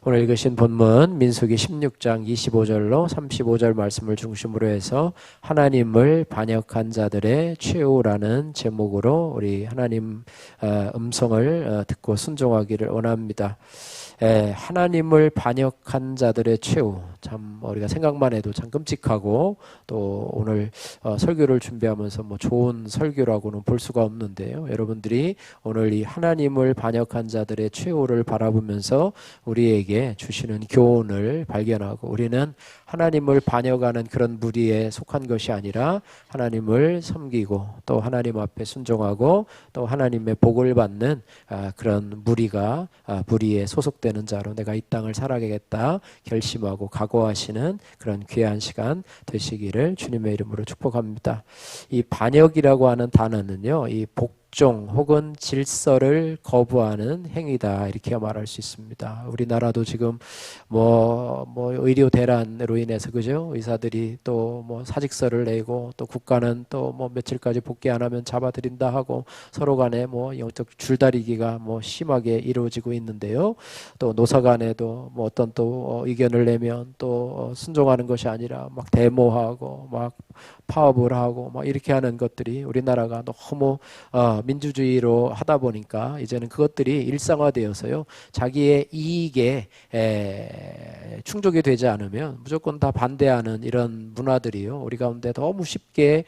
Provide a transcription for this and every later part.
오늘 읽으신 본문 민수기 16장 25절로 35절 말씀을 중심으로 해서 하나님을 반역한 자들의 최후라는 제목으로 우리 하나님 음성을 듣고 순종하기를 원합니다. 하나님을 반역한 자들의 최후, 참 우리가 생각만 해도 참 끔찍하고 또 오늘 설교를 준비하면서 뭐 좋은 설교라고는 볼 수가 없는데요. 여러분들이 오늘 이 하나님을 반역한 자들의 최후를 바라보면서 우리에게 주시는 교훈을 발견하고, 우리는 하나님을 반역하는 그런 무리에 속한 것이 아니라 하나님을 섬기고 또 하나님 앞에 순종하고 또 하나님의 복을 받는 그런 무리에 소속되는 자로 내가 이 땅을 살아가겠다 결심하고 각오하시는 그런 귀한 시간 되시기를 주님의 이름으로 축복합니다. 이 반역이라고 하는 단어는요, 이 복종 혹은 질서를 거부하는 행위다, 이렇게 말할 수 있습니다. 우리나라도 지금 뭐 의료 대란으로 인해서, 그죠? 의사들이 또 뭐 사직서를 내고 또 국가는 또 뭐 며칠까지 복귀 안 하면 잡아들인다 하고 서로 간에 뭐 영적 줄다리기가 뭐 심하게 이루어지고 있는데요. 또 노사 간에도 뭐 어떤 또 의견을 내면 또 순종하는 것이 아니라 막 데모하고 막 파업을 하고 막 이렇게 하는 것들이, 우리나라가 너무 민주주의로 하다 보니까 이제는 그것들이 일상화되어서요, 자기의 이익에 충족이 되지 않으면 무조건 다 반대하는 이런 문화들이요, 우리 가운데 너무 쉽게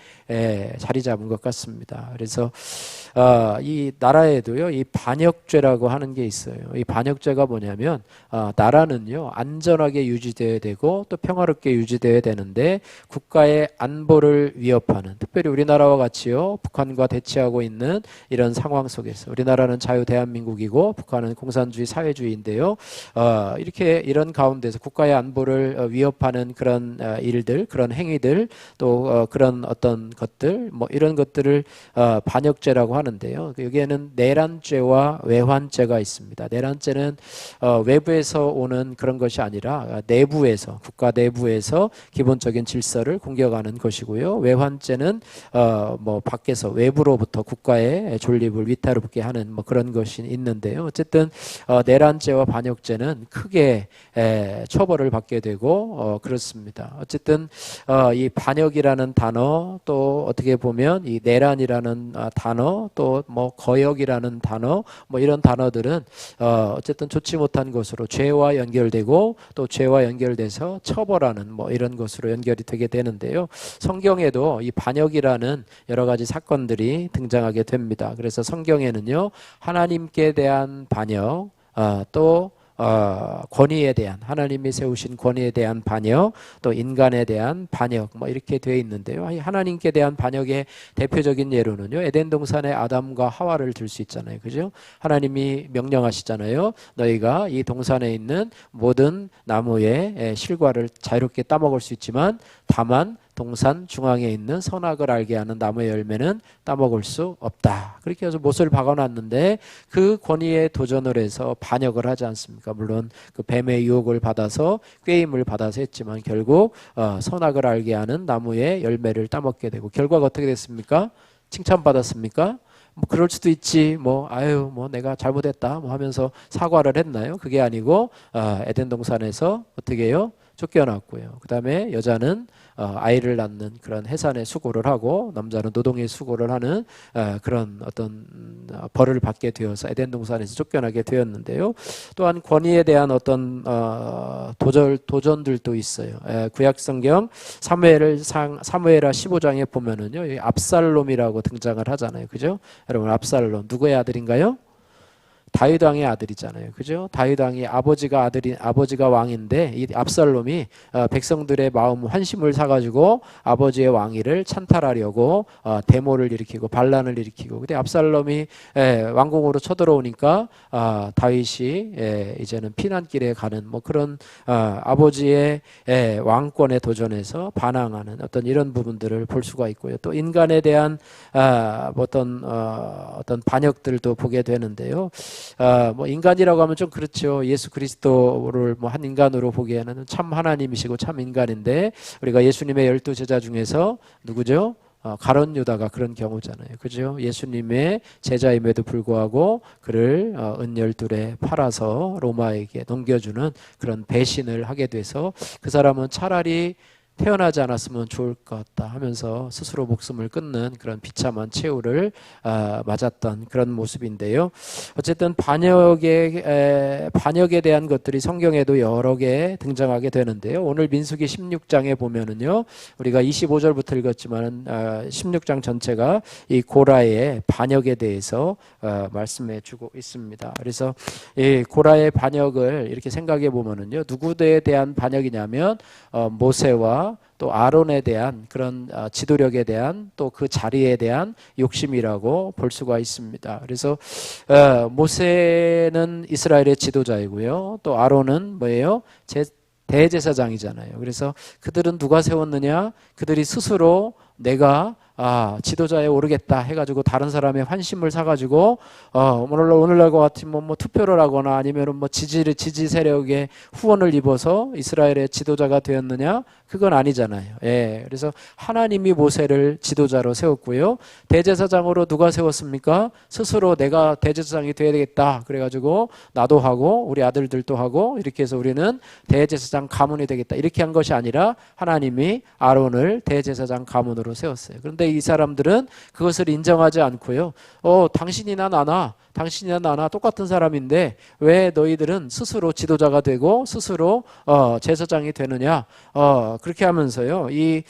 자리 잡은 것 같습니다. 그래서 이 나라에도요, 이 반역죄라고 하는 게 있어요. 이 반역죄가 뭐냐면 나라는요, 안전하게 유지되어야 되고 또 평화롭게 유지되어야 되는데 국가의 안보를 위협하는, 특별히 우리나라와 같이요, 북한과 대치하고 있는 이런 상황 속에서, 우리나라는 자유 대한민국이고 북한은 공산주의 사회주의인데요, 이렇게 이런 가운데서 국가의 안보를 위협하는 그런 일들, 그런 행위들, 또 그런 어떤 것들, 뭐 이런 것들을 반역죄라고 하는데요. 여기에는 내란죄와 외환죄가 있습니다. 내란죄는 외부에서 오는 그런 것이 아니라 내부에서, 국가 내부에서 기본적인 질서를 공격하는 것이고요. 외환죄는 뭐 밖에서 외부로부터 국가의 존립을 위태롭게 하는 뭐 그런 것이 있는데요. 어쨌든 내란죄와 반역죄는 크게 처벌을 받게 되고 그렇습니다. 어쨌든 이 반역이라는 단어, 또 어떻게 보면 이 내란이라는 단어, 또 뭐 거역이라는 단어, 뭐 이런 단어들은 어쨌든 좋지 못한 것으로 죄와 연결되고 또 죄와 연결돼서 처벌하는 뭐 이런 것으로 연결이 되게 되는데요. 성경에도 이 반역이라는 여러 가지 사건들이 등장하게 됩니다. 그래서 성경에는요, 하나님께 대한 반역, 또 권위에 대한, 하나님이 세우신 권위에 대한 반역, 또 인간에 대한 반역, 뭐 이렇게 되어 있는데요. 하나님께 대한 반역의 대표적인 예로는요, 에덴 동산의 아담과 하와를 들 수 있잖아요. 그죠? 하나님이 명령하시잖아요. 너희가 이 동산에 있는 모든 나무의 실과를 자유롭게 따먹을 수 있지만 다만 동산 중앙에 있는 선악을 알게 하는 나무의 열매는 따먹을 수 없다. 그렇게 해서 못을 박아놨는데 그 권위에 도전을 해서 반역을 하지 않습니까? 물론 그 뱀의 유혹을 받아서, 꾀임을 받아서 했지만 결국 선악을 알게 하는 나무의 열매를 따먹게 되고, 결과가 어떻게 됐습니까? 칭찬받았습니까? 뭐 그럴 수도 있지, 뭐 아유 뭐 내가 잘못했다 뭐 하면서 사과를 했나요? 그게 아니고 에덴 동산에서 어떻게 해요? 쫓겨났고요. 그 다음에 여자는 아이를 낳는 그런 해산의 수고를 하고 남자는 노동의 수고를 하는 그런 어떤 벌을 받게 되어서 에덴 동산에서 쫓겨나게 되었는데요. 또한 권위에 대한 어떤 도전들도 있어요. 구약성경 사무엘하 15장에 보면은요, 압살롬이라고 등장을 하잖아요. 그죠? 여러분, 압살롬 누구의 아들인가요? 다윗 왕의 아들이잖아요. 그죠? 다윗 왕이 아버지가 왕인데 이 압살롬이 백성들의 마음 환심을 사가지고 아버지의 왕위를 찬탈하려고 데모를 일으키고 반란을 일으키고, 근데 압살롬이 왕궁으로 쳐들어오니까 다윗이 이제는 피난길에 가는 뭐 그런 아버지의 왕권에 도전해서 반항하는 어떤 이런 부분들을 볼 수가 있고요. 또 인간에 대한 어떤 반역들도 보게 되는데요. 뭐 인간이라고 하면 좀 그렇죠. 예수 그리스도를 뭐 한 인간으로 보기에는 참 하나님이시고 참 인간인데, 우리가 예수님의 12 제자 중에서 누구죠? 가룟 유다가 그런 경우잖아요. 그죠? 예수님의 제자임에도 불구하고 그를 은열둘에 팔아서 로마에게 넘겨주는 그런 배신을 하게 돼서 그 사람은 차라리 태어나지 않았으면 좋을 것 같다 하면서 스스로 목숨을 끊는 그런 비참한 최후를 맞았던 그런 모습인데요. 어쨌든 반역에 대한 것들이 성경에도 여러 개 등장하게 되는데요. 오늘 민수기 16장에 보면은요, 우리가 25절부터 읽었지만 16장 전체가 이 고라의 반역에 대해서 말씀해 주고 있습니다. 그래서 이 고라의 반역을 이렇게 생각해 보면은요, 누구에 대한 반역이냐면 모세와 또 아론에 대한 그런 지도력에 대한 또 그 자리에 대한 욕심이라고 볼 수가 있습니다. 그래서 모세는 이스라엘의 지도자이고요. 또 아론은 뭐예요? 대제사장이잖아요. 그래서 그들은 누가 세웠느냐? 그들이 스스로 내가 지도자에 오르겠다 해가지고 다른 사람의 환심을 사가지고 오늘날과 같으면 뭐 투표를 하거나 아니면은 뭐 지지 세력의 후원을 입어서 이스라엘의 지도자가 되었느냐? 그건 아니잖아요. 예. 그래서 하나님이 모세를 지도자로 세웠고요. 대제사장으로 누가 세웠습니까? 스스로 내가 대제사장이 돼야 되겠다. 그래가지고 나도 하고 우리 아들들도 하고 이렇게 해서 우리는 대제사장 가문이 되겠다. 이렇게 한 것이 아니라 하나님이 아론을 대제사장 가문으로 세웠어요. 그런데 이 사람들은 그것을 인정하지 않고요. 당신이나 나나 똑같은 사람인데 왜 너희들은 스스로 지도자가 되고 스스로 제사장이 되느냐? 그렇게 하면서요. 이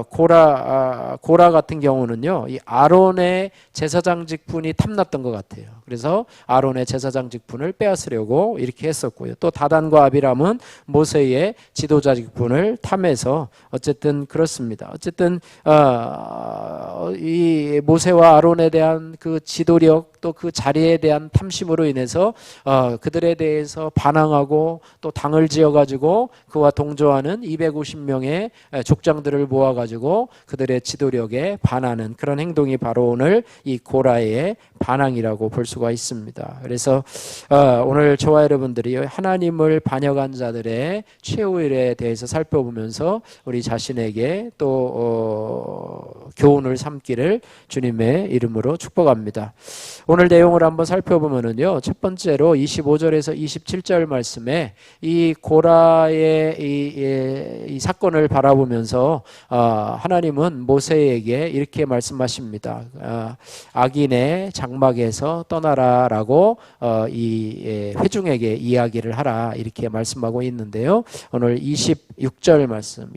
고라 같은 경우는요. 이 아론의 제사장 직분이 탐났던 것 같아요. 그래서 아론의 제사장 직분을 빼앗으려고 이렇게 했었고요. 또 다단과 아비람은 모세의 지도자 직분을 탐해서 어쨌든 그렇습니다. 어쨌든 이 모세와 아론에 대한 그 지도력 또 그 자리에 대한 탐심으로 인해서 그들에 대해서 반항하고 또 당을 지어가지고 그와 동조하는 250명의 족장들을 모아가지고 그들의 지도력에 반하는 그런 행동이 바로 오늘 이 고라의 반항이라고 볼 수가 있습니다. 그래서 오늘 저와 여러분들이 하나님을 반역한 자들의 최후일에 대해서 살펴보면서 우리 자신에게 또 교훈을 삼기를 주님의 이름으로 축복합니다. 오늘 내용을 한번 살펴보면은요, 첫 번째로 25절에서 27절 말씀에 이 고라의 이 사건을 바라보면서 하나님은 모세에게 이렇게 말씀하십니다. 악인의 장막에서 떠나라라고 이 회중에게 이야기를 하라 이렇게 말씀하고 있는데요. 오늘 26절 말씀,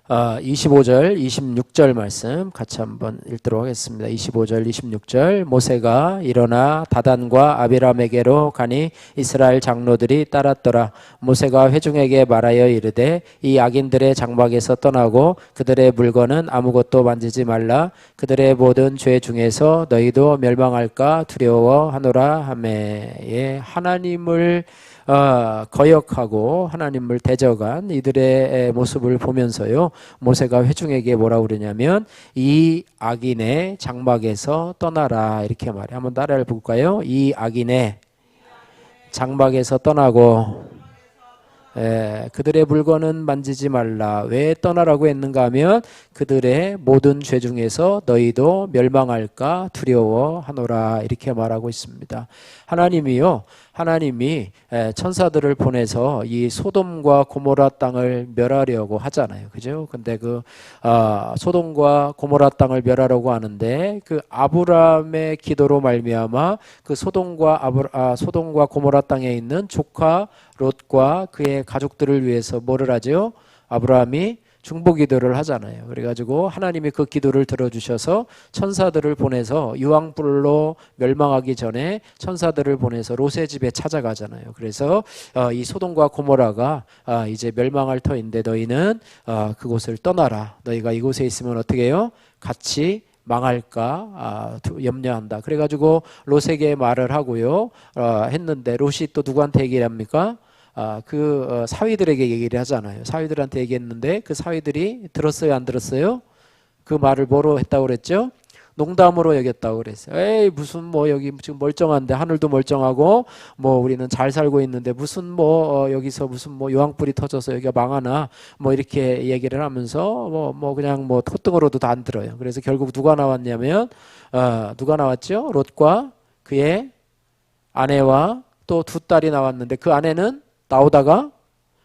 25절, 26절 말씀 같이 한번 읽도록 하겠습니다. 25절, 26절 모세가 일어나 다단과 아비람에게로 가니 이스라엘 장로들이 따랐더라. 모세가 회중에게 말하여 이르되 이 악인들의 장막에서 떠나고 그들의 물건은 아무것도 만지지 말라. 그들의 모든 죄 중에서 너희도 멸망할까 두려워하노라 하매. 예, 하나님을 거역하고 하나님을 대적한 이들의 모습을 보면서요, 모세가 회중에게 뭐라고 그러냐면 이 악인의 장막에서 떠나라 이렇게 말해. 한번 따라해 볼까요? 이 악인의 장막에서 떠나고 그들의 물건은 만지지 말라. 왜 떠나라고 했는가 하면 그들의 모든 죄 중에서 너희도 멸망할까 두려워하노라 이렇게 말하고 있습니다. 하나님이 천사들을 보내서 이 소돔과 고모라 땅을 멸하려고 하잖아요. 그죠? 근데 그 소돔과 고모라 땅을 멸하려고 하는데 그 아브라함의 기도로 말미암아 그 소돔과 고모라 땅에 있는 조카 롯과 그의 가족들을 위해서 뭐를 하죠? 아브라함이 중보 기도를 하잖아요. 그래가지고 하나님이 그 기도를 들어주셔서 천사들을 보내서 유황불로 멸망하기 전에 천사들을 보내서 롯의 집에 찾아가잖아요. 그래서 이 소돔과 고모라가 이제 멸망할 터인데 너희는 그곳을 떠나라. 너희가 이곳에 있으면 어떻게 해요? 같이 망할까 염려한다. 그래가지고 롯에게 말을 하고요 했는데 롯이 또 누구한테 얘기를 합니까? 사위들에게 얘기를 하잖아요. 사위들한테 얘기했는데 그 사위들이 들었어요, 안 들었어요? 그 말을 뭐로 했다고 그랬죠? 농담으로 여겼다고 그랬어요. 에이 무슨 뭐 여기 지금 멀쩡한데 하늘도 멀쩡하고 뭐 우리는 잘 살고 있는데 무슨 뭐 여기서 무슨 뭐 요항불이 터져서 여기가 망하나 뭐 이렇게 얘기를 하면서 뭐 그냥 뭐 콧등으로도 다 안 들어요. 그래서 결국 누가 나왔냐면 누가 나왔죠? 롯과 그의 아내와 또 두 딸이 나왔는데 그 아내는 나오다가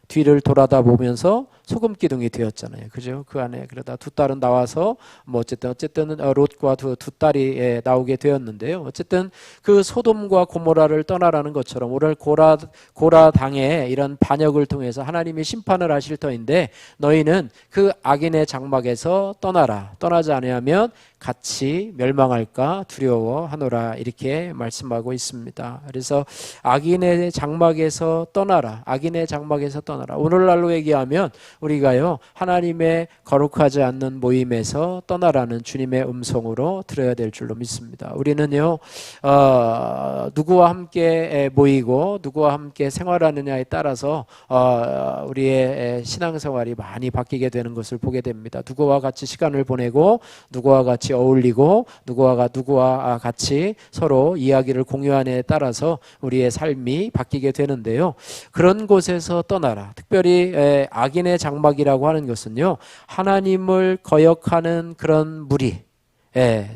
뒤를 돌아다 보면서 소금 기둥이 되었잖아요. 그죠? 그 안에 그러다 두 딸은 나와서 뭐 어쨌든 롯과 두 딸이 나오게 되었는데요. 어쨌든 그 소돔과 고모라를 떠나라는 것처럼 오늘 고라 당의 이런 반역을 통해서 하나님이 심판을 하실 터인데 너희는 그 악인의 장막에서 떠나라. 떠나지 아니하면 같이 멸망할까 두려워하노라 이렇게 말씀하고 있습니다. 그래서 악인의 장막에서 떠나라. 악인의 장막에서 떠나라. 오늘날로 얘기하면 우리가요 하나님의 거룩하지 않는 모임에서 떠나라는 주님의 음성으로 들어야 될 줄로 믿습니다. 우리는요 누구와 함께 모이고 누구와 함께 생활하느냐에 따라서 우리의 신앙생활이 많이 바뀌게 되는 것을 보게 됩니다. 누구와 같이 시간을 보내고 누구와 같이 어울리고 누구와 같이 서로 이야기를 공유하느냐에 따라서 우리의 삶이 바뀌게 되는데요. 그런 곳에서 떠나라. 특별히 악인의 장막이라고 하는 것은요. 하나님을 거역하는 그런 무리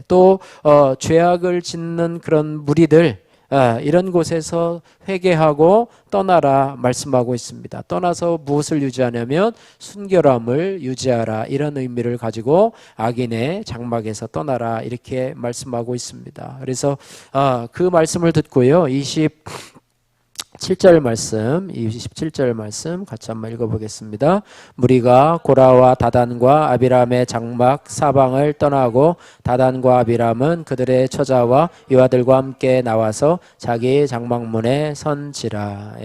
또 죄악을 짓는 그런 무리들 이런 곳에서 회개하고 떠나라 말씀하고 있습니다. 떠나서 무엇을 유지하냐면 순결함을 유지하라 이런 의미를 가지고 악인의 장막에서 떠나라 이렇게 말씀하고 있습니다. 그래서 그 말씀을 듣고요. 27절 말씀 같이 한번 읽어보겠습니다. 무리가 고라와 다단과 아비람의 장막 사방을 떠나고 다단과 아비람은 그들의 처자와 유아들과 함께 나와서 자기 장막문에 선지라.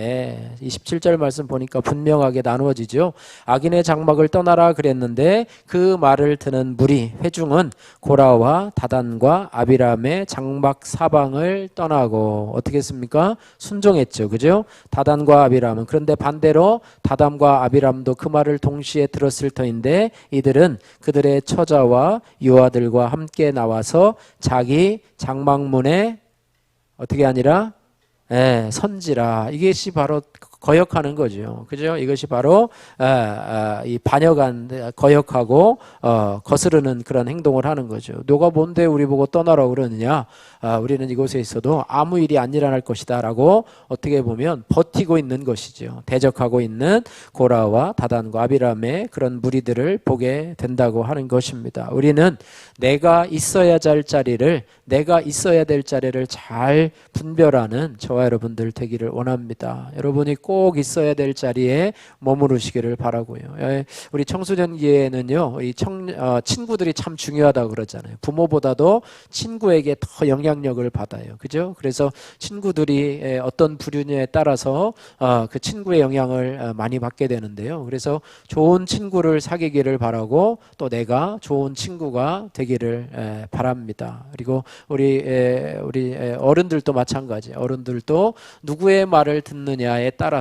27절 말씀 보니까 분명하게 나누어지죠. 악인의 장막을 떠나라 그랬는데 그 말을 듣는 무리 회중은 고라와 다단과 아비람의 장막 사방을 떠나고 어떻게 했습니까? 순종했죠. 그죠? 다단과 아비람은. 그런데 반대로 다단과 아비람도 그 말을 동시에 들었을 터인데 이들은 그들의 처자와 유아들과 함께 나와서 자기 장막문에 어떻게 아니라 선지라. 이것이 바로 거역하는 거죠. 그죠? 이것이 바로 이 반역한 거역하고 거스르는 그런 행동을 하는 거죠. 너가 뭔데 우리 보고 떠나라고 그러느냐? 우리는 이곳에 있어도 아무 일이 안 일어날 것이다 라고 어떻게 보면 버티고 있는 것이죠. 대적하고 있는 고라와 다단과 아비람의 그런 무리들을 보게 된다고 하는 것입니다. 우리는 내가 있어야 할 자리를 내가 있어야 될 자리를 잘 분별하는 저와 여러분들 되기를 원합니다. 여러분이 꼭 있어야 될 자리에 머무르시기를 바라고요. 우리 청소년기에는요, 친구들이 참 중요하다고 그러잖아요. 부모보다도 친구에게 더 영향력을 받아요. 그죠? 그래서 친구들이 어떤 부류냐에 따라서 그 친구의 영향을 많이 받게 되는데요. 그래서 좋은 친구를 사귀기를 바라고 또 내가 좋은 친구가 되기를 바랍니다. 그리고 우리 어른들도 마찬가지예요. 어른들도 누구의 말을 듣느냐에 따라서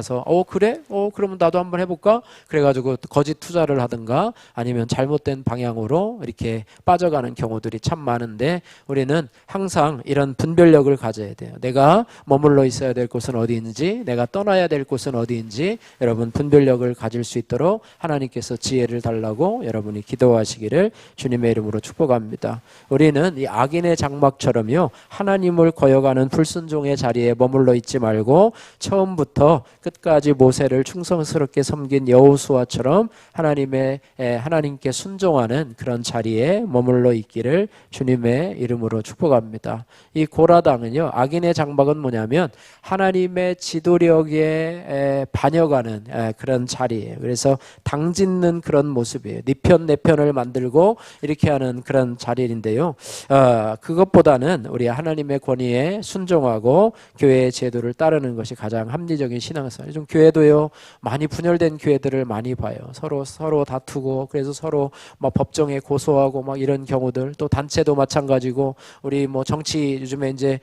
그래? 그러면 나도 한번 해볼까? 그래가지고 거짓 투자를 하든가 아니면 잘못된 방향으로 이렇게 빠져가는 경우들이 참 많은데 우리는 항상 이런 분별력을 가져야 돼요. 내가 머물러 있어야 될 곳은 어디인지 내가 떠나야 될 곳은 어디인지 여러분 분별력을 가질 수 있도록 하나님께서 지혜를 달라고 여러분이 기도하시기를 주님의 이름으로 축복합니다. 우리는 이 악인의 장막처럼요 하나님을 거역하는 불순종의 자리에 머물러 있지 말고 처음부터 끝까지 모세를 충성스럽게 섬긴 여호수아처럼 하나님께 순종하는 그런 자리에 머물러 있기를 주님의 이름으로 축복합니다. 이 고라당은요 악인의 장막은 뭐냐면 하나님의 지도력에 반역하는 그런 자리예요. 그래서 당짓는 그런 모습이에요. 네 편 내 편을 만들고 이렇게 하는 그런 자리인데요. 그것보다는 우리 하나님의 권위에 순종하고 교회의 제도를 따르는 것이 가장 합리적인 신앙생활 위해서. 좀 교회도요, 많이 분열된 교회들을 많이 봐요. 서로 다투고, 그래서 서로 막 법정에 고소하고 막 이런 경우들. 또 단체도 마찬가지고, 우리 뭐 정치 요즘에 이제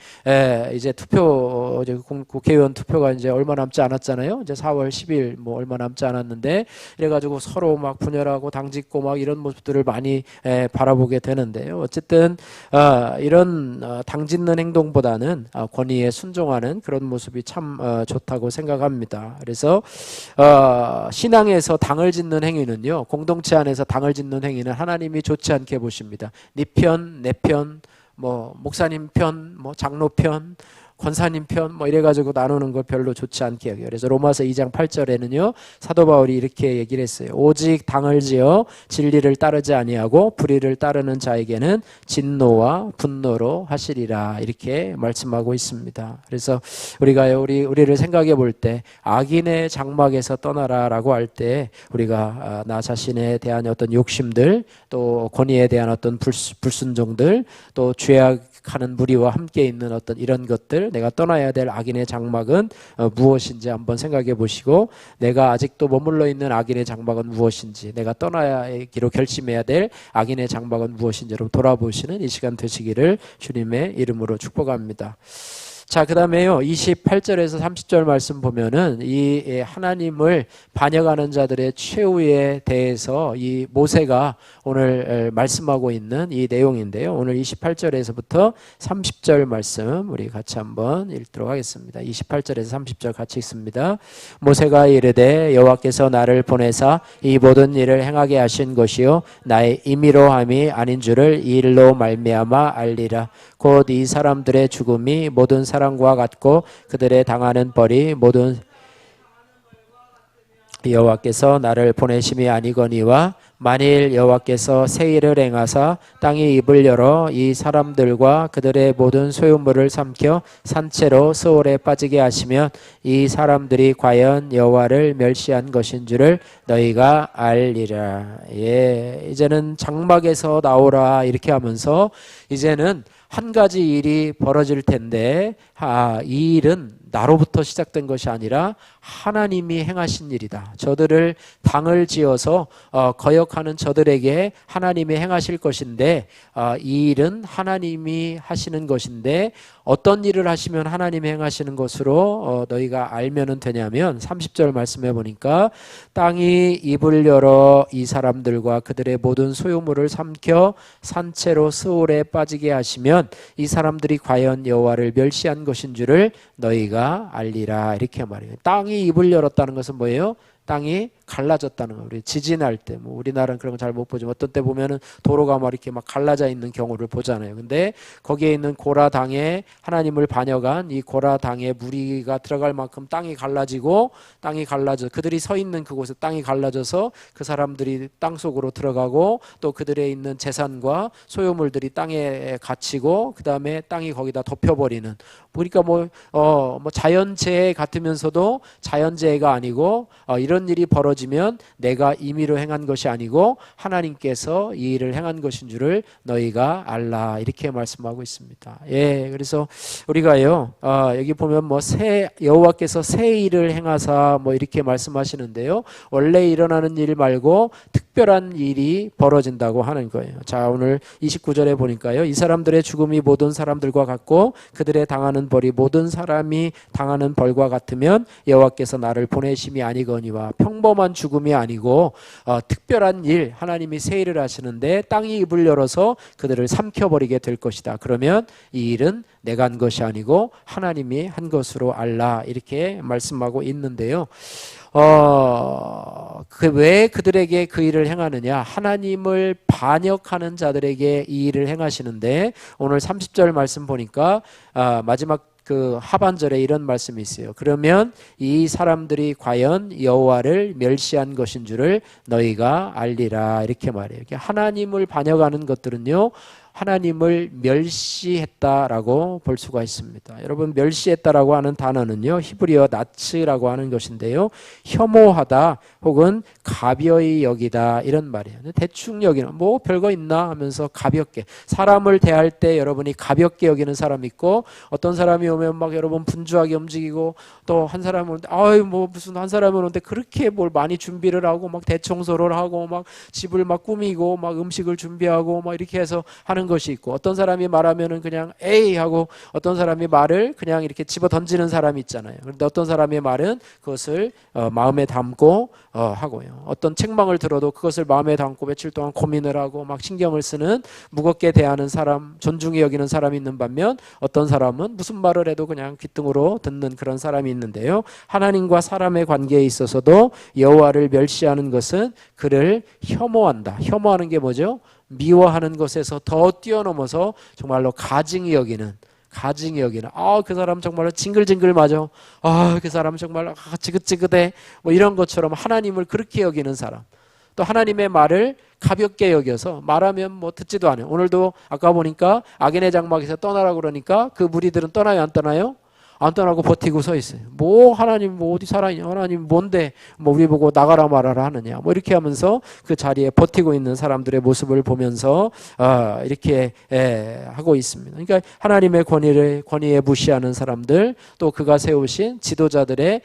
투표, 이제 국회의원 투표가 이제 얼마 남지 않았잖아요. 이제 4월 10일 뭐 얼마 남지 않았는데, 이래가지고 서로 막 분열하고 당짓고 막 이런 모습들을 많이 바라보게 되는데요. 어쨌든 이런 당짓는 행동보다는 권위에 순종하는 그런 모습이 참 좋다고 생각합니다. 그래서 신앙에서 당을 짓는 행위는요, 공동체 안에서 당을 짓는 행위는 하나님이 좋지 않게 보십니다. 네 편, 내 편, 뭐 목사님 편, 뭐 장로 편, 권사님 편 뭐 이래가지고 나누는 걸 별로 좋지 않게 여겨요. 그래서 로마서 2장 8절에는요, 사도 바울이 이렇게 얘기를 했어요. 오직 당을 지어 진리를 따르지 아니하고 불의를 따르는 자에게는 진노와 분노로 하시리라, 이렇게 말씀하고 있습니다. 그래서 우리가요, 우리를 생각해 볼 때 악인의 장막에서 떠나라라고 할 때 우리가 나 자신에 대한 어떤 욕심들, 또 권위에 대한 어떤 불순종들, 또 죄악하는 무리와 함께 있는 어떤 이런 것들, 내가 떠나야 될 악인의 장막은 무엇인지 한번 생각해 보시고, 내가 아직도 머물러 있는 악인의 장막은 무엇인지, 내가 떠나기로 결심해야 될 악인의 장막은 무엇인지를 돌아보시는 이 시간 되시기를 주님의 이름으로 축복합니다. 자, 그 다음에요, 28절에서 30절 말씀 보면은 이 하나님을 반역하는 자들의 최후에 대해서 이 모세가 오늘 말씀하고 있는 이 내용인데요. 오늘 28절에서부터 30절 말씀 우리 같이 한번 읽도록 하겠습니다. 28절에서 30절 같이 읽습니다. 모세가 이르되 여호와께서 나를 보내사 이 모든 일을 행하게 하신 것이요 나의 임의로 함이 아닌 줄을 이 일로 말미암아 알리라. 곧 이 사람들의 죽음이 모든 사람과 같고 그들의 당하는 벌이 모든 여호와께서 나를 보내심이 아니거니와 만일 여호와께서 새 일을 행하사 땅의 입을 열어 이 사람들과 그들의 모든 소유물을 삼켜 산채로 스올에 빠지게 하시면 이 사람들이 과연 여호와를 멸시한 것인 줄을 너희가 알리라. 예, 이제는 장막에서 나오라 이렇게 하면서 이제는 한 가지 일이 벌어질 텐데 이 일은 나로부터 시작된 것이 아니라 하나님이 행하신 일이다. 저들을 당을 지어서 거역하는 저들에게 하나님이 행하실 것인데 이 일은 하나님이 하시는 것인데 어떤 일을 하시면 하나님이 행하시는 것으로 너희가 알면은 되냐면 30절 말씀해 보니까 땅이 입을 열어 이 사람들과 그들의 모든 소유물을 삼켜 산채로 스올에 빠지게 하시면 이 사람들이 과연 여호와를 멸시한 것인 줄을 너희가 알리라 이렇게 말해요. 땅이 입을 열었다는 것은 뭐예요? 땅이 갈라졌다는 거예요. 우리 지진할 때, 뭐 우리나라는 그런 거 잘 못 보지만 어떤 때 보면은 도로가 막 이렇게 막 갈라져 있는 경우를 보잖아요. 근데 거기에 있는 고라당에 하나님을 반역한 이 고라당에 무리가 들어갈 만큼 땅이 갈라져 그들이 서 있는 그곳에 땅이 갈라져서 그 사람들이 땅 속으로 들어가고 또 그들의 있는 재산과 소유물들이 땅에 갇히고 그 다음에 땅이 거기다 덮여버리는. 그러니까 뭐 자연재해 같으면서도 자연재해가 아니고 이런 일이 벌어지면 내가 임의로 행한 것이 아니고 하나님께서 이 일을 행한 것인 줄을 너희가 알라 이렇게 말씀하고 있습니다. 예, 그래서 우리가요 여기 보면 뭐 여호와께서 새 일을 행하사 뭐 이렇게 말씀하시는데요. 원래 일어나는 일 말고 특별한 일이 벌어진다고 하는 거예요. 자, 오늘 29절에 보니까요. 이 사람들의 죽음이 모든 사람들과 같고 그들의 당하는 벌이 모든 사람이 당하는 벌과 같으면 여호와께서 나를 보내심이 아니거니와 평범한 죽음이 아니고 특별한 일, 하나님이 새 일을 하시는데 땅이 입을 열어서 그들을 삼켜버리게 될 것이다. 그러면 이 일은 내가 한 것이 아니고 하나님이 한 것으로 알라 이렇게 말씀하고 있는데요. 왜 그들에게 그 일을 행하느냐? 하나님을 반역하는 자들에게 이 일을 행하시는데 오늘 30절 말씀 보니까 마지막 그 하반절에 이런 말씀이 있어요. 그러면 이 사람들이 과연 여호와를 멸시한 것인 줄을 너희가 알리라 이렇게 말해요. 하나님을 반역하는 것들은요 하나님을 멸시했다라고 볼 수가 있습니다. 여러분, 멸시했다라고 하는 단어는요, 히브리어 나츠라고 하는 것인데요, 혐오하다 혹은 가벼이 여기다 이런 말이에요. 대충 여기는 뭐 별거 있나 하면서 가볍게, 사람을 대할 때 여러분이 가볍게 여기는 사람 있고, 어떤 사람이 오면 막 여러분 분주하게 움직이고, 또 한 사람은 오는데 아유 뭐 무슨 한 사람이 오는데 그렇게 뭘 많이 준비를 하고 막 대청소를 하고 막 집을 막 꾸미고 막 음식을 준비하고 막 이렇게 해서 하는 것이 있고, 어떤 사람이 말하면은 그냥 에이 하고, 어떤 사람이 말을 그냥 이렇게 집어 던지는 사람이 있잖아요. 그런데 어떤 사람의 말은 그것을 마음에 담고 하고요. 어떤 책망을 들어도 그것을 마음에 담고 며칠 동안 고민을 하고 막 신경을 쓰는, 무겁게 대하는 사람, 존중히 여기는 사람이 있는 반면, 어떤 사람은 무슨 말을 해도 그냥 귓등으로 듣는 그런 사람이 있는데요. 하나님과 사람의 관계에 있어서도 여호와를 멸시하는 것은 그를 혐오한다. 혐오하는 게 뭐죠? 미워하는 것에서 더 뛰어넘어서 정말로 가증히 여기는, 그 사람 정말로 징글징글 맞아, 그 사람 정말 지긋지긋해, 뭐 이런 것처럼 하나님을 그렇게 여기는 사람, 또 하나님의 말을 가볍게 여겨서 말하면 뭐 듣지도 않아요. 오늘도 아까 보니까 아게네 장막에서 떠나라고 그러니까 그 무리들은 떠나요, 안 떠나요? 안 떠나고 버티고 서 있어요. 뭐 하나님 뭐 어디 살아있냐, 하나님 뭔데 뭐 우리 보고 나가라 말하라 하느냐, 뭐 이렇게 하면서 그 자리에 버티고 있는 사람들의 모습을 보면서 이렇게 하고 있습니다. 그러니까 하나님의 권위에 무시하는 사람들, 또 그가 세우신 지도자들의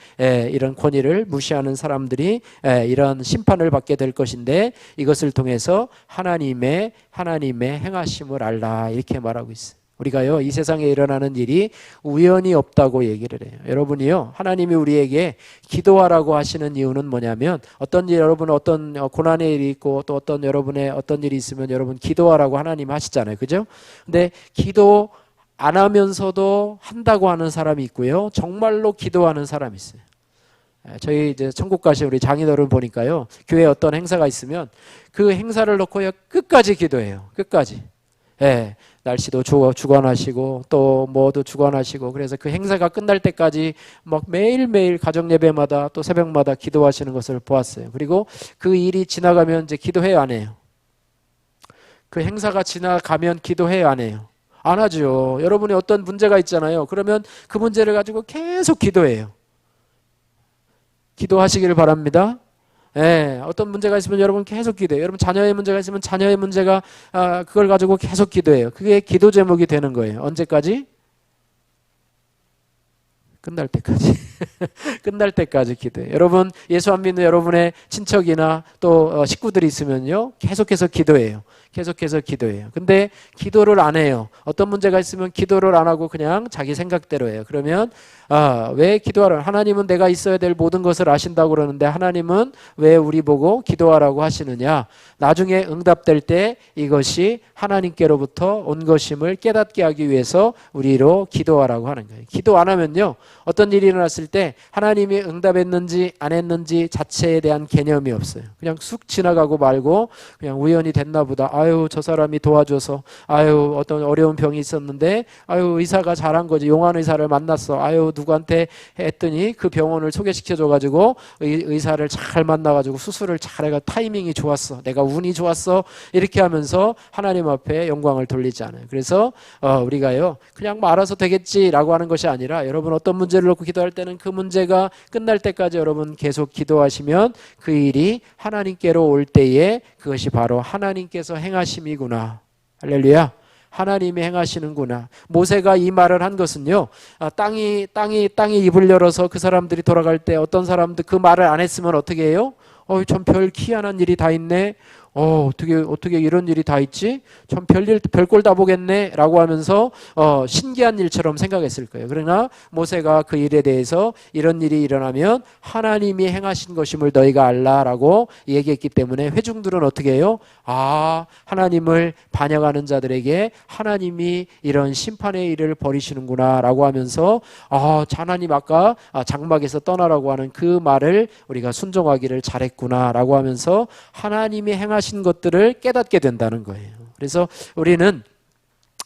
이런 권위를 무시하는 사람들이 이런 심판을 받게 될 것인데, 이것을 통해서 하나님의 행하심을 알라 이렇게 말하고 있어요. 우리가요, 이 세상에 일어나는 일이 우연이 없다고 얘기를 해요. 여러분이요, 하나님이 우리에게 기도하라고 하시는 이유는 뭐냐면, 어떤 일, 여러분 어떤 고난의 일이 있고 또 어떤 여러분의 어떤 일이 있으면 여러분 기도하라고 하나님 하시잖아요. 그죠? 근데 기도 안 하면서도 한다고 하는 사람이 있고요, 정말로 기도하는 사람이 있어요. 저희 이제 천국 가신 우리 장인어른 보니까요, 교회에 어떤 행사가 있으면 그 행사를 놓고요 끝까지 기도해요. 끝까지. 날씨도 주관하시고 또 뭐도 주관하시고, 그래서 그 행사가 끝날 때까지 막 매일매일 가정 예배마다 또 새벽마다 기도하시는 것을 보았어요. 그리고 그 일이 지나가면 이제 기도해요, 안 해요? 그 행사가 지나가면 기도해요, 안 해요? 안 하죠. 여러분이 어떤 문제가 있잖아요. 그러면 그 문제를 가지고 계속 기도해요. 기도하시기를 바랍니다. 어떤 문제가 있으면 여러분 계속 기도해요. 여러분 자녀의 문제가 있으면 자녀의 문제가 그걸 가지고 계속 기도해요. 그게 기도 제목이 되는 거예요. 언제까지? 끝날 때까지. 끝날 때까지 기도해요. 여러분 예수 안 믿는 여러분의 친척이나 또 식구들이 있으면요, 계속해서 기도해요. 계속해서 기도해요. 근데 기도를 안 해요. 어떤 문제가 있으면 기도를 안 하고 그냥 자기 생각대로 해요. 그러면 왜 기도하라? 하나님은 내가 있어야 될 모든 것을 아신다고 그러는데 하나님은 왜 우리 보고 기도하라고 하시느냐? 나중에 응답될 때 이것이 하나님께로부터 온 것임을 깨닫게 하기 위해서 우리로 기도하라고 하는 거예요. 기도 안 하면요, 어떤 일이 일어났을 때 하나님이 응답했는지 안 했는지 자체에 대한 개념이 없어요. 그냥 쑥 지나가고 말고 그냥 우연히 됐나 보다. 아유 저 사람이 도와줘서, 아유 어떤 어려운 병이 있었는데 아유 의사가 잘한 거지, 용한 의사를 만났어, 아유 누구한테 했더니 그 병원을 소개시켜줘가지고 의사를 잘 만나가지고 수술을 잘해가 타이밍이 좋았어, 내가 운이 좋았어, 이렇게 하면서 하나님 앞에 영광을 돌리지 않아요. 그래서 우리가요 그냥 뭐 알아서 되겠지라고 하는 것이 아니라, 여러분 어떤 문제를 놓고 기도할 때는 그 문제가 끝날 때까지 여러분 계속 기도하시면 그 일이 하나님께로 올 때에 그것이 바로 하나님께서 행하심이구나. 할렐루야. 하나님이 행하시는구나. 모세가 이 말을 한 것은요, 땅이 입을 열어서 그 사람들이 돌아갈 때 어떤 사람들 그 말을 안 했으면 어떻게 해요? 참 별 희한한 일이 다 있네. 어떻게 이런 일이 다 있지? 참 별꼴 다 보겠네 라고 하면서 신기한 일처럼 생각했을 거예요. 그러나 모세가 그 일에 대해서 이런 일이 일어나면 하나님이 행하신 것임을 너희가 알라라고 얘기했기 때문에 회중들은 어떻게 해요? 하나님을 반역하는 자들에게 하나님이 이런 심판의 일을 벌이시는구나 라고 하면서 하나님 아까 장막에서 떠나라고 하는 그 말을 우리가 순종하기를 잘했구나 라고 하면서 하나님이 행하신 것들을 깨닫게 된다는 거예요. 그래서 우리는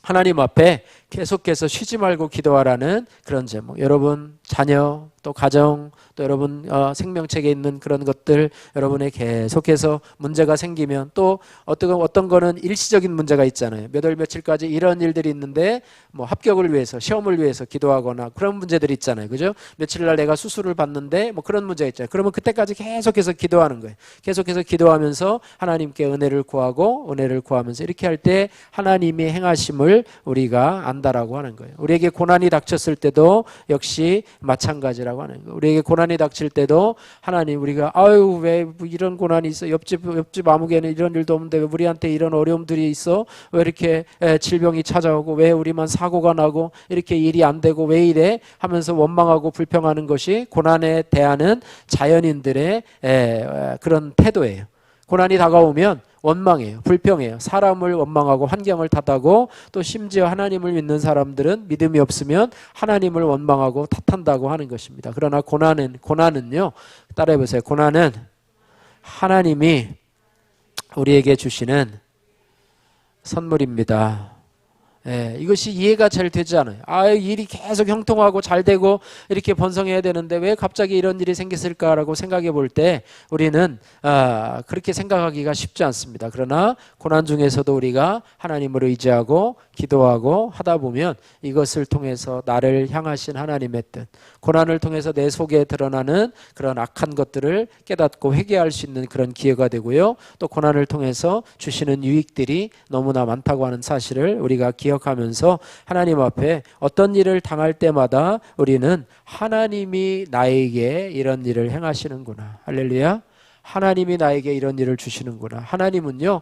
하나님 앞에 계속해서 쉬지 말고 기도하라는 그런 제목. 여러분 자녀 또 가정 또 여러분 생명책에 있는 그런 것들 여러분의 계속해서 문제가 생기면 또 어떤 거는 일시적인 문제가 있잖아요. 몇 월 며칠까지 이런 일들이 있는데 뭐 합격을 위해서 시험을 위해서 기도하거나 그런 문제들이 있잖아요. 그죠? 며칠 날 내가 수술을 받는데 뭐 그런 문제가 있잖아요. 그러면 그때까지 계속해서 기도하는 거예요. 계속해서 기도하면서 하나님께 은혜를 구하고 은혜를 구하면서 이렇게 할 때 하나님이 행하심을 우리가 안다라고 하는 거예요. 우리에게 고난이 닥쳤을 때도 역시 마찬가지라고 하는 거예요. 우리에게 고난이 닥칠 때도 하나님 우리가 아유 왜 이런 고난이 있어 옆집 아무개는 이런 일도 없는데 왜 우리한테 이런 어려움들이 있어 왜 이렇게 질병이 찾아오고 왜 우리만 사고가 나고 이렇게 일이 안 되고 왜 이래 하면서 원망하고 불평하는 것이 고난에 대하는 자연인들의 그런 태도예요. 고난이 다가오면 원망해요. 불평해요. 사람을 원망하고 환경을 탓하고 또 심지어 하나님을 믿는 사람들은 믿음이 없으면 하나님을 원망하고 탓한다고 하는 것입니다. 그러나 고난은요. 따라해보세요. 고난은 하나님이 우리에게 주시는 선물입니다. 이것이 이해가 잘 되지 않아요. 일이 계속 형통하고 잘 되고 이렇게 번성해야 되는데 왜 갑자기 이런 일이 생겼을까라고 생각해 볼 때 우리는 그렇게 생각하기가 쉽지 않습니다. 그러나 고난 중에서도 우리가 하나님을 의지하고 기도하고 하다 보면 이것을 통해서 나를 향하신 하나님의 뜻, 고난을 통해서 내 속에 드러나는 그런 악한 것들을 깨닫고 회개할 수 있는 그런 기회가 되고요. 또 고난을 통해서 주시는 유익들이 너무나 많다고 하는 사실을 우리가 기억하면서 하나님 앞에 어떤 일을 당할 때마다 우리는 하나님이 나에게 이런 일을 행하시는구나. 할렐루야. 하나님이 나에게 이런 일을 주시는구나. 하나님은요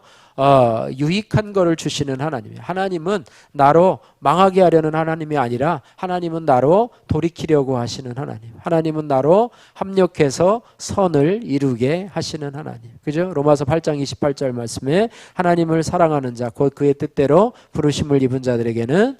유익한 거를 주시는 하나님이에요. 하나님은 나로 망하게 하려는 하나님이 아니라 하나님은 나로 돌이키려고 하시는 하나님. 하나님은 나로 합력해서 선을 이루게 하시는 하나님. 그죠? 로마서 8장 28절 말씀에 하나님을 사랑하는 자 곧 그의 뜻대로 부르심을 입은 자들에게는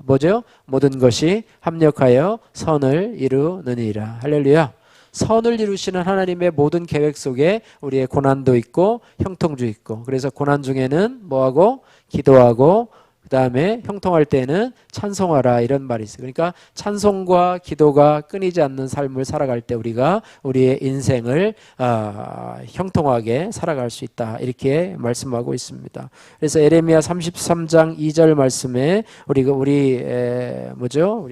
뭐죠? 모든 것이 합력하여 선을 이루느니라. 할렐루야. 선을 이루시는 하나님의 모든 계획 속에 우리의 고난도 있고 형통도 있고, 그래서 고난 중에는 뭐하고? 기도하고, 그 다음에 형통할 때는 찬송하라, 이런 말이 있어요. 그러니까 찬송과 기도가 끊이지 않는 삶을 살아갈 때 우리가 우리의 인생을 형통하게 살아갈 수 있다, 이렇게 말씀하고 있습니다. 그래서 에레미야 33장 2절 말씀에 우리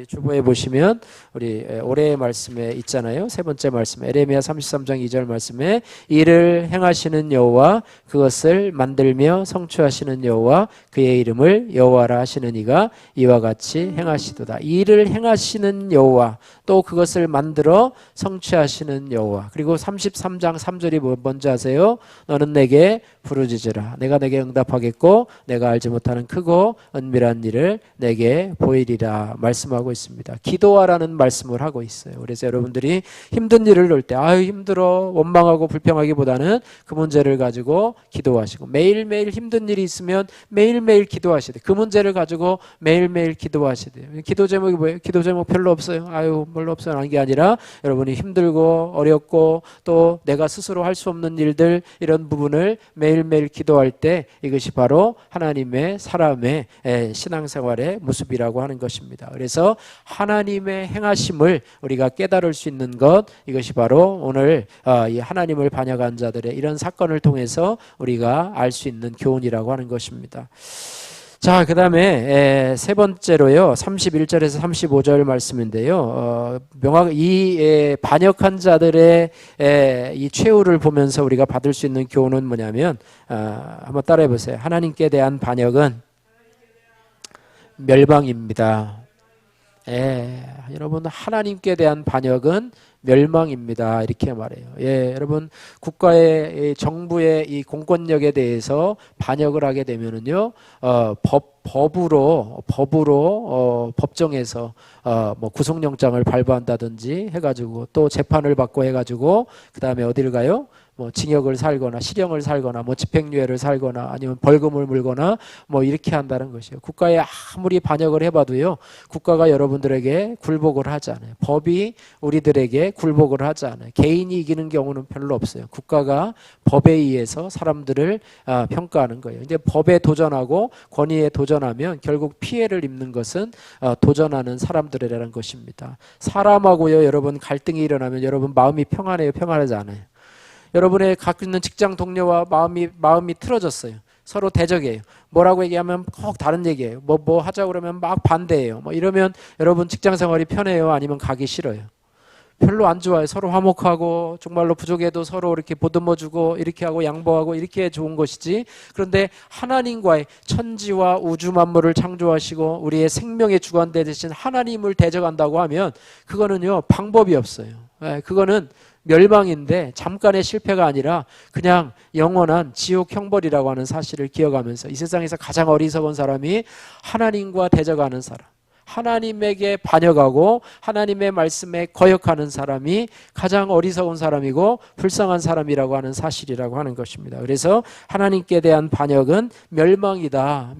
주보에 보시면 우리 올해의 말씀에 있잖아요. 세 번째 말씀 에레미야 33장 2절 말씀에 이를 행하시는 여호와 그것을 만들며 성취하시는 여호와 그의 이름을 여호와라 하시는 이가 이와 같이 행하시도다. 이 일을 행하시는 여호와, 또 그것을 만들어 성취하시는 여호와. 그리고 33장 3절이 뭔지 아세요? 너는 내게 부르짖으라. 내가 내게 응답하겠고 내가 알지 못하는 크고 은밀한 일을 내게 보이리라 말씀하고 있습니다. 기도하라는 말씀을 하고 있어요. 그래서 여러분들이 힘든 일을 놓을 때 힘들어 원망하고 불평하기보다는 그 문제를 가지고 기도하시고, 매일매일 힘든 일이 있으면 매일매일 기도하셔야 돼요. 그 문제를 가지고 매일매일 기도하셔야 돼요. 기도 제목이 뭐예요? 기도 제목 별로 없어요. 별로 없어요. 하는 게 아니라 여러분이 힘들고 어렵고 또 내가 스스로 할 수 없는 일들, 이런 부분을 매일매일 기도할 때 이것이 바로 하나님의 사람의 신앙생활의 모습이라고 하는 것입니다. 그래서 하나님의 행하심을 우리가 깨달을 수 있는 것, 이것이 바로 오늘 이 하나님을 반역한 자들의 이런 사건을 통해서 우리가 알 수 있는 교훈이라고 하는 것입니다. 자, 그 다음에 세 번째로요, 31절에서 35절 말씀인데요. 이 반역한 자들의 이 최후를 보면서 우리가 받을 수 있는 교훈은 뭐냐면, 한번 따라해 보세요. 하나님께 대한 반역은 멸망입니다. 여러분, 하나님께 대한 반역은 멸망입니다, 이렇게 말해요. 여러분, 국가의 정부의 이 공권력에 대해서 반역을 하게 되면은요, 법으로 법정에서 뭐 구속영장을 발부한다든지 해가지고 또 재판을 받고 해가지고 그 다음에 어디를 가요? 뭐 징역을 살거나 실형을 살거나 뭐 집행유예를 살거나 아니면 벌금을 물거나 뭐 이렇게 한다는 것이에요. 국가에 아무리 반역을 해봐도요, 국가가 여러분들에게 굴복을 하지 않아요. 법이 우리들에게 굴복을 하지 않아요. 개인이 이기는 경우는 별로 없어요. 국가가 법에 의해서 사람들을 평가하는 거예요. 이제 법에 도전하고 권위에 도전 도전하면 결국 피해를 입는 것은 도전하는 사람들이라는 것입니다. 사람하고요, 여러분 갈등이 일어나면 여러분 마음이 평안해요, 평안하지 않아요? 여러분의 갖고 있는 직장 동료와 마음이 틀어졌어요. 서로 대적이에요. 뭐라고 얘기하면 꼭 다른 얘기예요. 뭐 하자고 그러면 막 반대해요. 뭐 이러면 여러분 직장 생활이 편해요? 아니면 가기 싫어요? 별로 안 좋아요. 서로 화목하고 정말로 부족해도 서로 이렇게 보듬어주고 이렇게 하고 양보하고 이렇게 좋은 것이지. 그런데 하나님과의 천지와 우주 만물을 창조하시고 우리의 생명의 주관대 되신 하나님을 대적한다고 하면 그거는요 방법이 없어요. 그거는 멸망인데 잠깐의 실패가 아니라 그냥 영원한 지옥 형벌이라고 하는 사실을 기억하면서 이 세상에서 가장 어리석은 사람이 하나님과 대적하는 사람, 하나님에게 반역하고 하나님의 말씀에 거역하는 사람이 가장 어리석은 사람이고 불쌍한 사람이라고 하는 사실이라고 하는 것입니다. 그래서 하나님께 대한 반역은 멸망이다.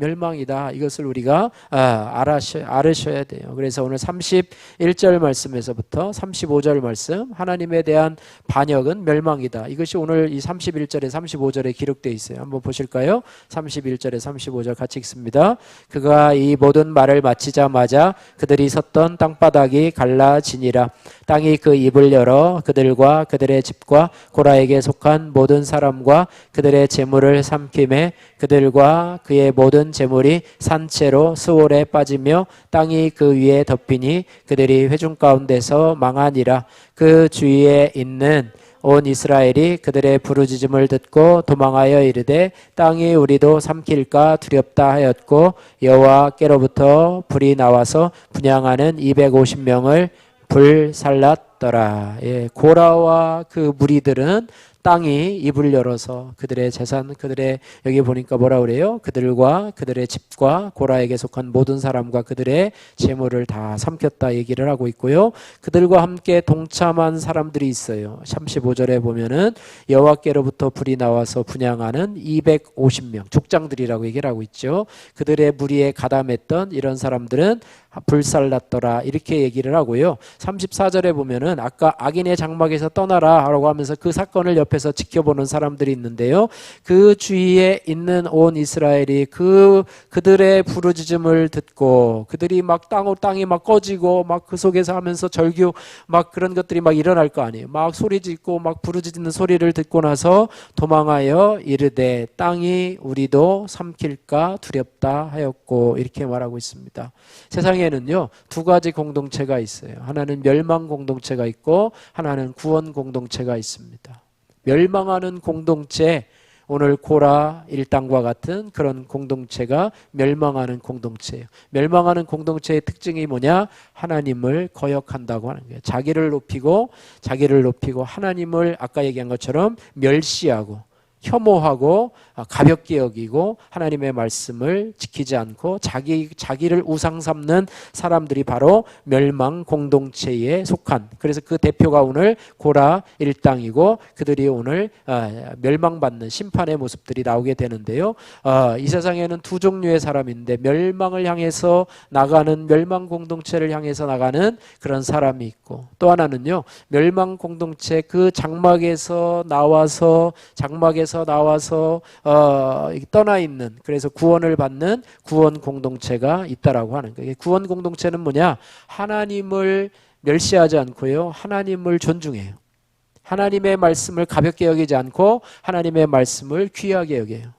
이것을 우리가 알으셔야 돼요. 그래서 오늘 31절 말씀에서부터 35절 말씀, 하나님에 대한 반역은 멸망이다. 이것이 오늘 이 31절에 35절에 기록되어 있어요. 한번 보실까요? 31절에 35절 같이 읽습니다. 그가 이 모든 말을 마치자마자 그들이 섰던 땅바닥이 갈라지니라. 땅이 그 입을 열어 그들과 그들의 집과 고라에게 속한 모든 사람과 그들의 재물을 삼키매 그들과 그의 모든 재물이 산채로 스올에 빠지며 땅이 그 위에 덮이니 그들이 회중 가운데서 망하니라. 그 주위에 있는 온 이스라엘이 그들의 부르짖음을 듣고 도망하여 이르되 땅이 우리도 삼킬까 두렵다 하였고 여호와께로부터 불이 나와서 분향하는 250명을 불살랐더라. 고라와 그 무리들은 땅이 입을 열어서 그들의 재산, 그들의 여기 보니까 뭐라 그래요? 그들과 그들의 집과 고라에게 속한 모든 사람과 그들의 재물을 다 삼켰다 얘기를 하고 있고요. 그들과 함께 동참한 사람들이 있어요. 35절에 보면은 여호와께로부터 불이 나와서 분향하는 250명 족장들이라고 얘기를 하고 있죠. 그들의 무리에 가담했던 이런 사람들은 불살랐더라 이렇게 얘기를 하고요. 34절에 보면은 아까 악인의 장막에서 떠나라 라고 하면서 그 사건을 옆에서 지켜보는 사람들이 있는데요. 그 주위에 있는 온 이스라엘이 그들의 부르짖음을 듣고 그들이 막 땅이 막 꺼지고 막 그 속에서 하면서 절규 막 그런 것들이 막 일어날 거 아니에요. 막 소리 짓고 막 부르짖는 소리를 듣고 나서 도망하여 이르되 땅이 우리도 삼킬까 두렵다 하였고 이렇게 말하고 있습니다. 세상에는요 두 가지 공동체가 있어요. 하나는 멸망 공동체가 있고 하나는 구원 공동체가 있습니다. 멸망하는 공동체, 오늘 고라 일당과 같은 그런 공동체가 멸망하는 공동체예요. 멸망하는 공동체의 특징이 뭐냐? 하나님을 거역한다고 하는 거예요. 자기를 높이고 하나님을 아까 얘기한 것처럼 멸시하고 혐오하고 가볍게 여기고 하나님의 말씀을 지키지 않고 자기를 우상 삼는 사람들이 바로 멸망 공동체에 속한, 그래서 그 대표가 오늘 고라 일당이고 그들이 오늘 멸망받는 심판의 모습들이 나오게 되는데요. 이 세상에는 두 종류의 사람인데 멸망을 향해서 나가는, 멸망 공동체를 향해서 나가는 그런 사람이 있고, 또 하나는요 멸망 공동체 그 장막에서 나와서 떠나 있는, 그래서 구원을 받는 구원 공동체가 있다라고 하는 거예요. 구원 공동체는 뭐냐? 하나님을 멸시하지 않고요, 하나님을 존중해요. 하나님의 말씀을 가볍게 여기지 않고 하나님의 말씀을 귀하게 여겨요.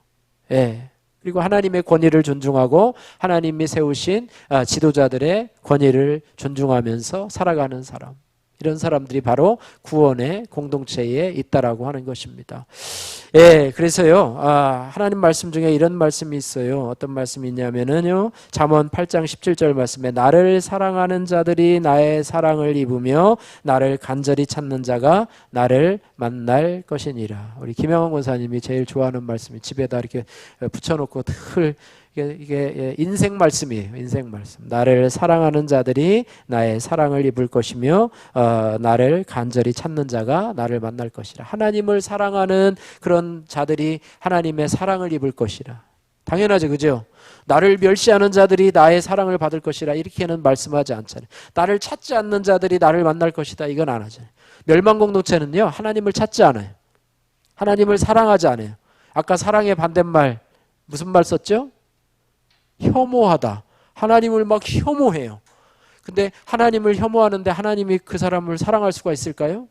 예. 그리고 하나님의 권위를 존중하고 하나님이 세우신 지도자들의 권위를 존중하면서 살아가는 사람, 이런 사람들이 바로 구원의 공동체에 있다라고 하는 것입니다. 예, 그래서요, 하나님 말씀 중에 이런 말씀이 있어요. 어떤 말씀이 있냐면은요, 잠언 8장 17절 말씀에 나를 사랑하는 자들이 나의 사랑을 입으며 나를 간절히 찾는 자가 나를 만날 것이니라. 우리 김영원 권사님이 제일 좋아하는 말씀이 집에다 이렇게 붙여놓고 이게 인생 말씀이에요. 인생 말씀. 나를 사랑하는 자들이 나의 사랑을 입을 것이며 나를 간절히 찾는 자가 나를 만날 것이라. 하나님을 사랑하는 그런 자들이 하나님의 사랑을 입을 것이라. 당연하죠, 그죠? 나를 멸시하는 자들이 나의 사랑을 받을 것이라 이렇게는 말씀하지 않잖아요. 나를 찾지 않는 자들이 나를 만날 것이다, 이건 안 하잖아요. 멸망 공동체는요 하나님을 찾지 않아요. 하나님을 사랑하지 않아요. 아까 사랑의 반대말 무슨 말 썼죠? 혐오하다. 하나님을 막 혐오해요. 근데 하나님을 혐오하는데 하나님이 그 사람을 사랑할 수가 있을까요?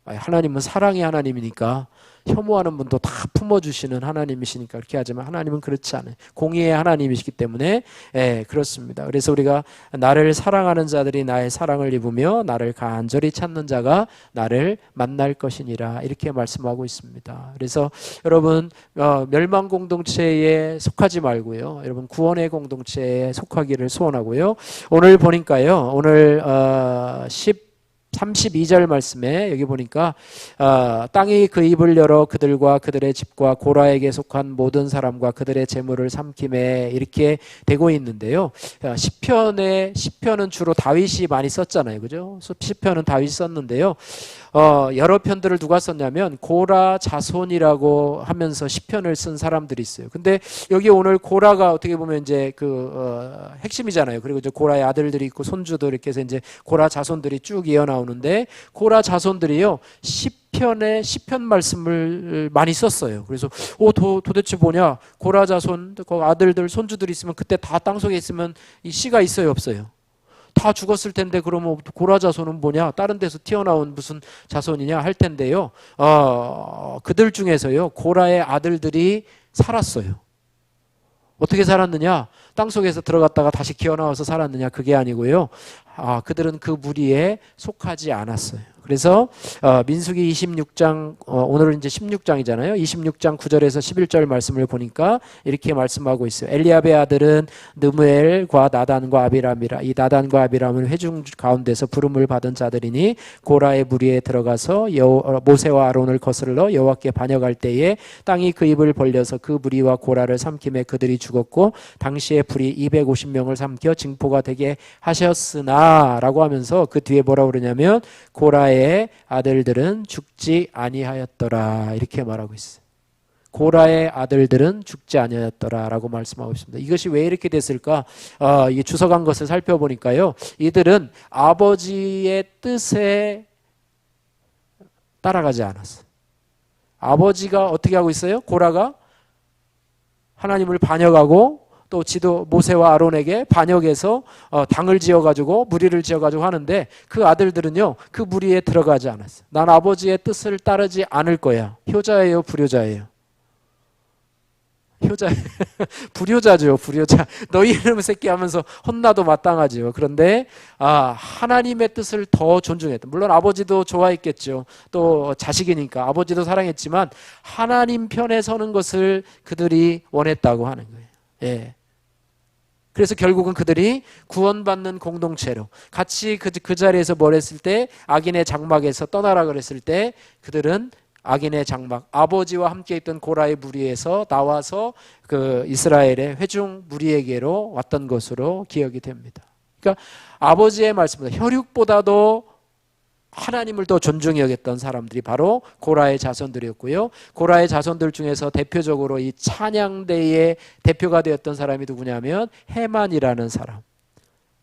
하나님은 사랑의 하나님이니까 혐오하는 분도 다 품어주시는 하나님이시니까 그렇게 하지만 하나님은 그렇지 않아요. 공의의 하나님이시기 때문에 그렇습니다. 그래서 우리가 나를 사랑하는 자들이 나의 사랑을 입으며 나를 간절히 찾는 자가 나를 만날 것이니라 이렇게 말씀하고 있습니다. 그래서 여러분 멸망 공동체에 속하지 말고요. 여러분 구원의 공동체에 속하기를 소원하고요. 오늘 보니까요. 오늘 32절 말씀에 여기 보니까 땅이 그 입을 열어 그들과 그들의 집과 고라에게 속한 모든 사람과 그들의 재물을 삼킴에 이렇게 되고 있는데요. 시편은 주로 다윗이 많이 썼잖아요. 그죠? 시편은 다윗이 썼는데요. 여러 편들을 누가 썼냐면 고라 자손이라고 하면서 시편을 쓴 사람들이 있어요. 근데 여기 오늘 고라가 어떻게 보면 이제 핵심이잖아요. 그리고 이제 고라의 아들들이 있고 손주들 이렇게 해서 이제 고라 자손들이 쭉 이어 나오는데 고라 자손들이요. 시편 말씀을 많이 썼어요. 그래서 도대체 뭐냐? 고라 자손 아들들 손주들이 있으면 그때 다 땅속에 있으면 이 씨가 있어요, 없어요? 다 죽었을 텐데 그러면 고라 자손은 뭐냐? 다른 데서 튀어나온 무슨 자손이냐 할 텐데요. 그들 중에서요. 고라의 아들들이 살았어요. 어떻게 살았느냐? 땅속에서 들어갔다가 다시 기어나와서 살았느냐? 그게 아니고요. 그들은 그 무리에 속하지 않았어요. 그래서 민수기 26장 오늘은 이제 16장이잖아요. 26장 9절에서 11절 말씀을 보니까 이렇게 말씀하고 있어요. 엘리압의 아들은 느무엘과 나단과 아비람이라. 이 나단과 아비람은 회중 가운데서 부름을 받은 자들이니 고라의 무리에 들어가서 모세와 아론을 거슬러 여호와께 반역할 때에 땅이 그 입을 벌려서 그 무리와 고라를 삼킴에 그들이 죽었고 당시에 불이 250명을 삼켜 징포가 되게 하셨으나 라고 하면서 그 뒤에 뭐라고 그러냐면 고라의 아들들은 죽지 아니하였더라 이렇게 말하고 있어요. 고라의 아들들은 죽지 아니하였더라 라고 말씀하고 있습니다. 이것이 왜 이렇게 됐을까? 이 주석한 것을 살펴보니까요. 이들은 아버지의 뜻에 따라가지 않았어요. 아버지가 어떻게 하고 있어요? 고라가 하나님을 반역하고 또 모세와 아론에게 반역해서 당을 지어가지고 무리를 지어가지고 하는데 그 아들들은요 그 무리에 들어가지 않았어요. 난 아버지의 뜻을 따르지 않을 거야. 효자예요, 불효자예요? 불효자죠, 불효자. 너희 이름 새끼 하면서 혼나도 마땅하죠. 그런데 하나님의 뜻을 더 존중했다. 물론 아버지도 좋아했겠죠. 또 자식이니까 아버지도 사랑했지만 하나님 편에 서는 것을 그들이 원했다고 하는 거예요. 예. 그래서 결국은 그들이 구원받는 공동체로 같이 그 자리에서 뭘 했을 때 악인의 장막에서 떠나라 그랬을 때 그들은 악인의 장막 아버지와 함께 있던 고라의 무리에서 나와서 그 이스라엘의 회중 무리에게로 왔던 것으로 기억이 됩니다. 그러니까 아버지의 말씀보다 혈육보다도 하나님을 더 존중히 여겼던 사람들이 바로 고라의 자손들이었고요. 고라의 자손들 중에서 대표적으로 이 찬양대의 대표가 되었던 사람이 누구냐면 헤만이라는 사람.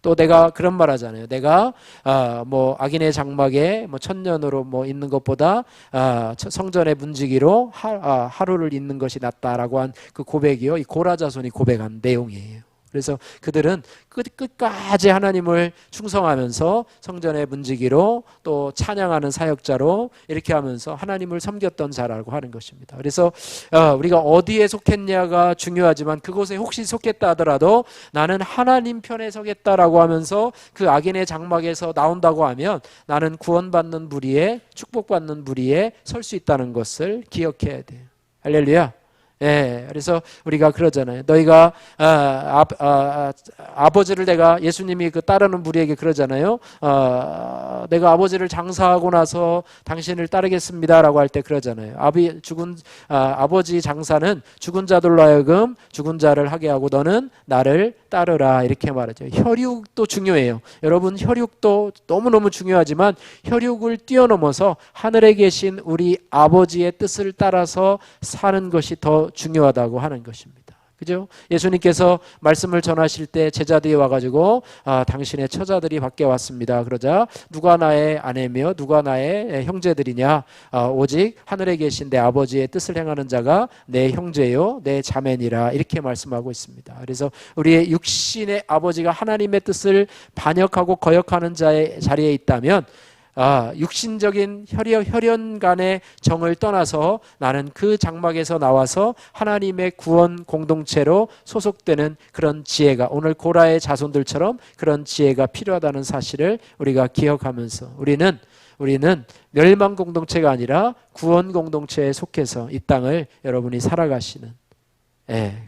또 내가 그런 말 하잖아요. 내가 악인의 장막에 천년으로 있는 것보다 성전의 문지기로 하루를 있는 것이 낫다라고 한 그 고백이요. 이 고라 자손이 고백한 내용이에요. 그래서 그들은 끝까지 하나님을 충성하면서 성전의 문지기로 또 찬양하는 사역자로 이렇게 하면서 하나님을 섬겼던 자라고 하는 것입니다. 그래서 우리가 어디에 속했냐가 중요하지만 그곳에 혹시 속했다 하더라도 나는 하나님 편에 서겠다라고 하면서 그 악인의 장막에서 나온다고 하면 나는 구원받는 무리에 축복받는 무리에 설 수 있다는 것을 기억해야 돼요. 할렐루야. 예, 그래서 우리가 그러잖아요. 너희가 아버지를 내가 예수님이 그 따르는 무리에게 그러잖아요. 내가 아버지를 장사하고 나서 당신을 따르겠습니다라고 할 때 그러잖아요. 아버지 장사는 죽은 자들로 하여금 죽은 자를 하게 하고 너는 나를 따르라 이렇게 말하죠. 혈육도 중요해요. 여러분 혈육도 너무너무 중요하지만 혈육을 뛰어넘어서 하늘에 계신 우리 아버지의 뜻을 따라서 사는 것이 더 중요하다고 하는 것입니다. 그죠? 예수님께서 말씀을 전하실 때 제자들이 와가지고 당신의 처자들이 밖에 왔습니다. 그러자 누가 나의 아내며 누가 나의 형제들이냐? 오직 하늘에 계신 내 아버지의 뜻을 행하는 자가 내 형제요 내 자매니라 이렇게 말씀하고 있습니다. 그래서 우리의 육신의 아버지가 하나님의 뜻을 반역하고 거역하는 자의 자리에 있다면 육신적인 혈연 간의 정을 떠나서 나는 그 장막에서 나와서 하나님의 구원 공동체로 소속되는 그런 지혜가 오늘 고라의 자손들처럼 그런 지혜가 필요하다는 사실을 우리가 기억하면서 우리는 멸망 공동체가 아니라 구원 공동체에 속해서 이 땅을 여러분이 살아가시는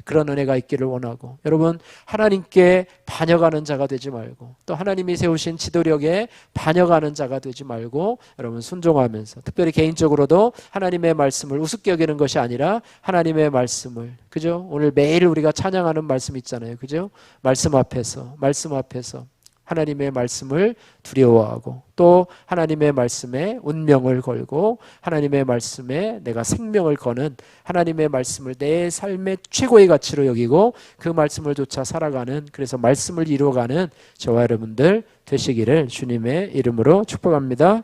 그런 은혜가 있기를 원하고 여러분 하나님께 반역하는 자가 되지 말고 또 하나님이 세우신 지도력에 반역하는 자가 되지 말고 여러분 순종하면서 특별히 개인적으로도 하나님의 말씀을 우습게 여기는 것이 아니라 하나님의 말씀을 그죠? 오늘 매일 우리가 찬양하는 말씀 있잖아요. 그죠? 말씀 앞에서 하나님의 말씀을 두려워하고 또 하나님의 말씀에 운명을 걸고 하나님의 말씀에 내가 생명을 거는 하나님의 말씀을 내 삶의 최고의 가치로 여기고 그 말씀을 쫓아 살아가는 그래서 말씀을 이루어가는 저와 여러분들 되시기를 주님의 이름으로 축복합니다.